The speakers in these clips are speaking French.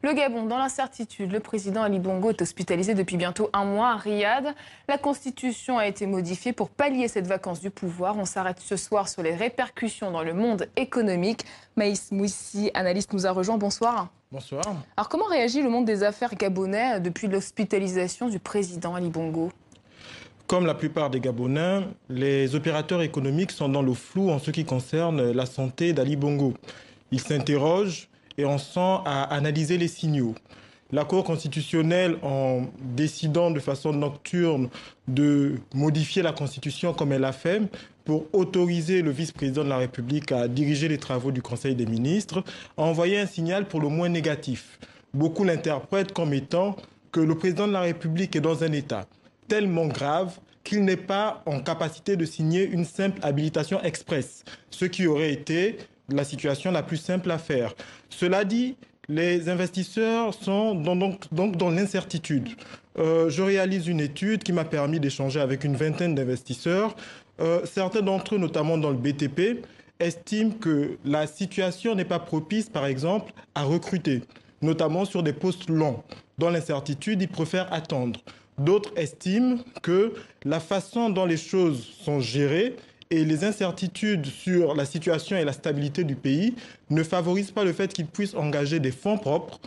Le Gabon, dans l'incertitude, le président Ali Bongo est hospitalisé depuis bientôt un mois à Riyad. La constitution a été modifiée pour pallier cette vacance du pouvoir. On s'arrête ce soir sur les répercussions dans le monde économique. Maïs Moussi, analyste, nous a rejoint. Bonsoir. Bonsoir. Alors comment réagit le monde des affaires gabonais depuis l'hospitalisation du président Ali Bongo ? Comme la plupart des Gabonais, les opérateurs économiques sont dans le flou en ce qui concerne la santé d'Ali Bongo. Ils s'interrogent et on sent à analyser les signaux. La Cour constitutionnelle, en décidant de façon nocturne de modifier la Constitution comme elle l'a fait, pour autoriser le vice-président de la République à diriger les travaux du Conseil des ministres, a envoyé un signal pour le moins négatif. Beaucoup l'interprètent comme étant que le président de la République est dans un état tellement grave qu'il n'est pas en capacité de signer une simple habilitation express, ce qui aurait été la situation la plus simple à faire. Cela dit, les investisseurs sont donc dans l'incertitude. Je réalise une étude qui m'a permis d'échanger avec une vingtaine d'investisseurs. Certains d'entre eux, notamment dans le BTP, estiment que la situation n'est pas propice, par exemple, à recruter, notamment sur des postes longs. Dans l'incertitude, ils préfèrent attendre. D'autres estiment que la façon dont les choses sont gérées et les incertitudes sur la situation et la stabilité du pays ne favorisent pas le fait qu'ils puissent engager des fonds propres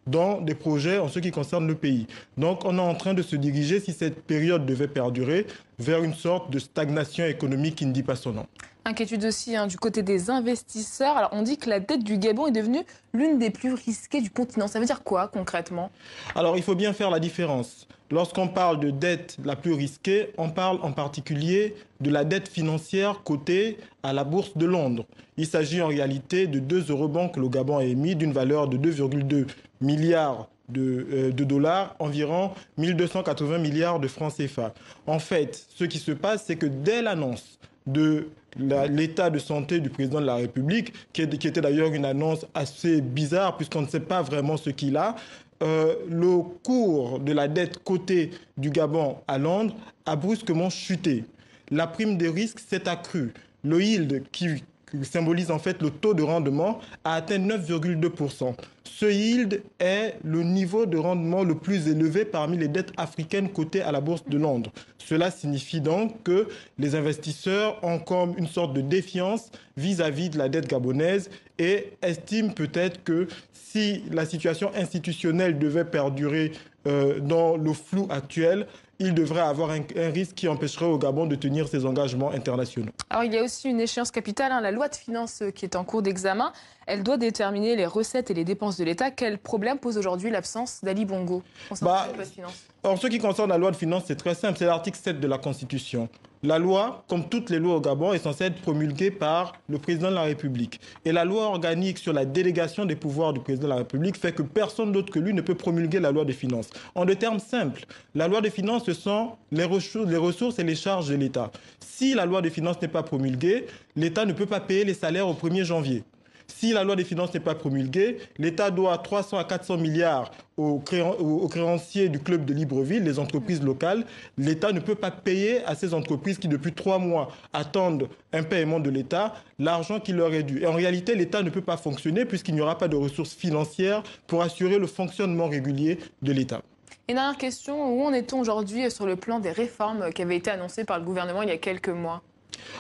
dans des projets en ce qui concerne le pays. Donc on est en train de se diriger, si cette période devait perdurer, vers une sorte de stagnation économique qui ne dit pas son nom. Inquiétude aussi du côté des investisseurs. Alors on dit que la dette du Gabon est devenue l'une des plus risquées du continent. Ça veut dire quoi concrètement ? Alors il faut bien faire la différence. Lorsqu'on parle de dette la plus risquée, on parle en particulier de la dette financière cotée à la bourse de Londres. Il s'agit en réalité de 2 eurobonds que le Gabon a émis d'une valeur de 2,2 milliards de dollars, environ 1280 milliards de francs CFA. En fait, ce qui se passe, c'est que dès l'annonce de l'état de santé du président de la République, qui était d'ailleurs une annonce assez bizarre puisqu'on ne sait pas vraiment ce qu'il a, le cours de la dette cotée du Gabon à Londres a brusquement chuté. La prime de risque s'est accrue. Le yield, qui symbolise en fait le taux de rendement, a atteint 9,2%. Ce yield est le niveau de rendement le plus élevé parmi les dettes africaines cotées à la bourse de Londres. Cela signifie donc que les investisseurs ont comme une sorte de défiance vis-à-vis de la dette gabonaise et estiment peut-être que si la situation institutionnelle devait perdurer dans le flou actuel, il devrait avoir un risque qui empêcherait au Gabon de tenir ses engagements internationaux. Alors il y a aussi une échéance capitale, la loi de finances qui est en cours d'examen. Elle doit déterminer les recettes et les dépenses de l'État. Quel problème pose aujourd'hui l'absence d'Ali Bongo concernant la loi de finances ? En ce qui concerne la loi de finances, c'est très simple, c'est l'article 7 de la Constitution. La loi, comme toutes les lois au Gabon, est censée être promulguée par le président de la République. Et la loi organique sur la délégation des pouvoirs du président de la République fait que personne d'autre que lui ne peut promulguer la loi de finances. En des termes simples, la loi de finances, ce sont les ressources et les charges de l'État. Si la loi de finances n'est pas promulguée, l'État ne peut pas payer les salaires au 1er janvier. Si la loi des finances n'est pas promulguée, l'État doit 300 à 400 milliards aux créanciers du club de Libreville, les entreprises locales. L'État ne peut pas payer à ces entreprises qui, depuis 3 mois, attendent un paiement de l'État, l'argent qui leur est dû. Et en réalité, l'État ne peut pas fonctionner puisqu'il n'y aura pas de ressources financières pour assurer le fonctionnement régulier de l'État. Et dernière question, où en est-on aujourd'hui sur le plan des réformes qui avaient été annoncées par le gouvernement il y a quelques mois ?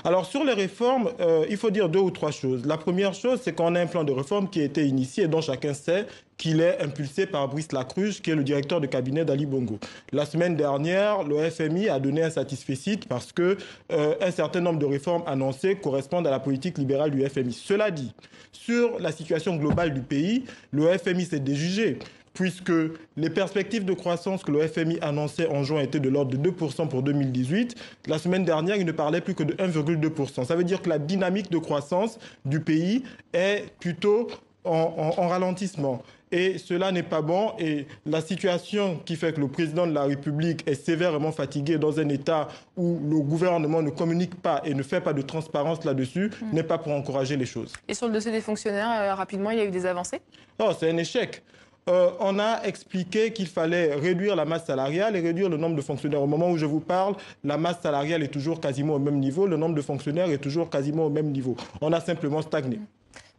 Alors sur les réformes, il faut dire 2 ou 3 choses. La première chose, c'est qu'on a un plan de réforme qui a été initié et dont chacun sait qu'il est impulsé par Brice Lacruche, qui est le directeur de cabinet d'Ali Bongo. La semaine dernière, le FMI a donné un satisfecit parce que un certain nombre de réformes annoncées correspondent à la politique libérale du FMI. Cela dit, sur la situation globale du pays, le FMI s'est déjugé, puisque les perspectives de croissance que le FMI annonçait en juin étaient de l'ordre de 2% pour 2018. La semaine dernière, il ne parlait plus que de 1,2%. Ça veut dire que la dynamique de croissance du pays est plutôt en ralentissement. Et cela n'est pas bon. Et la situation qui fait que le président de la République est sévèrement fatigué dans un état où le gouvernement ne communique pas et ne fait pas de transparence là-dessus n'est pas pour encourager les choses. Et sur le dossier des fonctionnaires, rapidement, il y a eu des avancées ? Oh, c'est un échec. On a expliqué qu'il fallait réduire la masse salariale et réduire le nombre de fonctionnaires. Au moment où je vous parle, la masse salariale est toujours quasiment au même niveau, le nombre de fonctionnaires est toujours quasiment au même niveau. On a simplement stagné.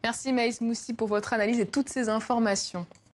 Merci Maïs Moussi pour votre analyse et toutes ces informations.